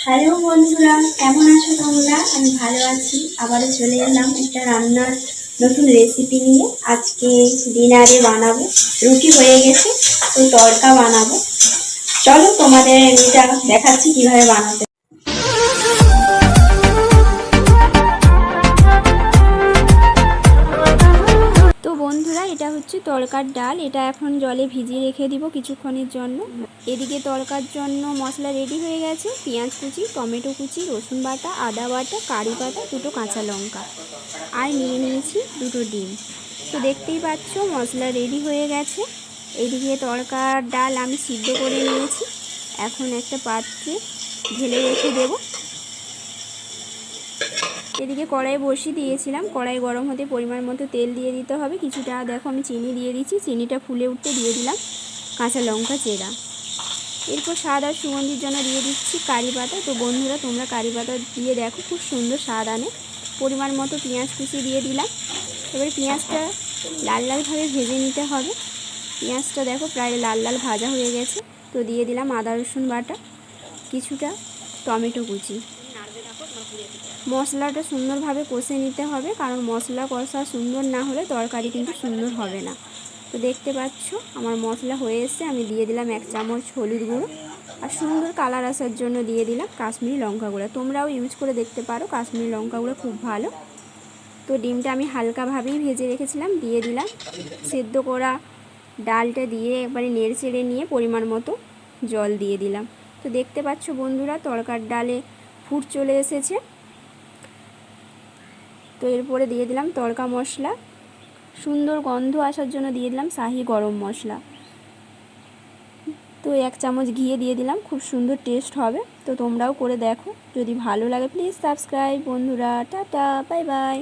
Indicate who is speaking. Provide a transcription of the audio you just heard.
Speaker 1: Hello বন্ধুরা, কেমন আছো তোমরা? আমি ভালো আছি। আবারও চলে এলাম একটা রান্নার নতুন রেসিপি নিয়ে। আজকে ডিনারে বানাবো, রুটি হয়ে গেছে তো তড়কা বানাবো। চলো তোমাদের এটা দেখাচ্ছি কিভাবে বানাতে। তো বন্ধুরা, এটা হচ্ছে তড়কার ডাল। এটা এখন জলে ভিজিয়ে রেখে দিব কিছুক্ষণের জন্য। এদিকে তড়কার জন্য মশলা রেডি হয়ে গেছে। পেঁয়াজ কুচি, টমেটো কুচি, রসুন বাটা, আদা বাটা, কারি বাটা, দুটো কাঁচা লঙ্কা, আর নিয়ে নিয়েছি দুটো ডিম। তো দেখতেই পাচ্ছ মশলা রেডি হয়ে গেছে। এদিকে তড়কার ডাল আমি সিদ্ধ করে নিয়েছি। এখন একটা পাত্রে ঢেলে রেখে দেব। এদিকে কড়াই বসিয়ে দিয়েছিলাম। কড়াই গরম হতে পরিমাণ মতো তেল দিয়ে দিতে হবে। কিছুটা দেখো আমি চিনি দিয়ে দিচ্ছি। চিনিটা ফুলে উঠতে দিয়ে দিলাম কাঁচা লঙ্কা চেরা। এরপর স্বাদ আর সুগন্ধির জন্য দিয়ে দিচ্ছি কারি পাতা। তো বন্ধুরা, তোমরা কারি পাতা দিয়ে দেখো, খুব সুন্দর স্বাদ আনে। পরিমাণ মতো পেঁয়াজ কুচি দিয়ে দিলাম। এবারে পেঁয়াজটা লাল লালভাবে ভেজে নিতে হবে। পেঁয়াজটা দেখো প্রায় লাল লাল ভাজা হয়ে গেছে। তো দিয়ে দিলাম আদা রসুন বাটা, কিছুটা টমেটো কুচি। মশলাটা সুন্দরভাবে কষে নিতে হবে, কারণ মশলা কষা সুন্দর না হলে তরকারি কিন্তু সুন্দর হবে না। তো দেখতে পাচ্ছ আমার মশলা হয়ে এসছে। আমি দিয়ে দিলাম 1 চামচ হলুদ গুঁড়ো, আর সুন্দর কালার আসার জন্য দিয়ে দিলাম কাশ্মীরি লঙ্কা গুঁড়ো। তোমরাও ইউজ করে দেখতে পারো, কাশ্মীরি লঙ্কা গুঁড়ো খুব ভালো। তো ডিমটা আমি হালকাভাবেই ভেজে রেখেছিলাম, দিয়ে দিলাম। সেদ্ধ করা ডালটা দিয়ে একবারে নেড়ে চেড়ে নিয়ে পরিমাণ মতো জল দিয়ে দিলাম। তো দেখতে পাচ্ছ বন্ধুরা, তড়কার ডালে ফুট চলে এসেছে। তো এরপরে দিয়ে দিলাম তড়কা মশলা। সুন্দর গন্ধ আসার জন্য দিয়ে দিলাম শাহি গরম মশলা। তো 1 চামচ ঘি দিয়ে দিলাম, খুব সুন্দর টেস্ট হবে। তো তোমরাও করে দেখো, যদি ভালো লাগে প্লিজ সাবস্ক্রাইব। বন্ধুরা টাটা, বাই বাই।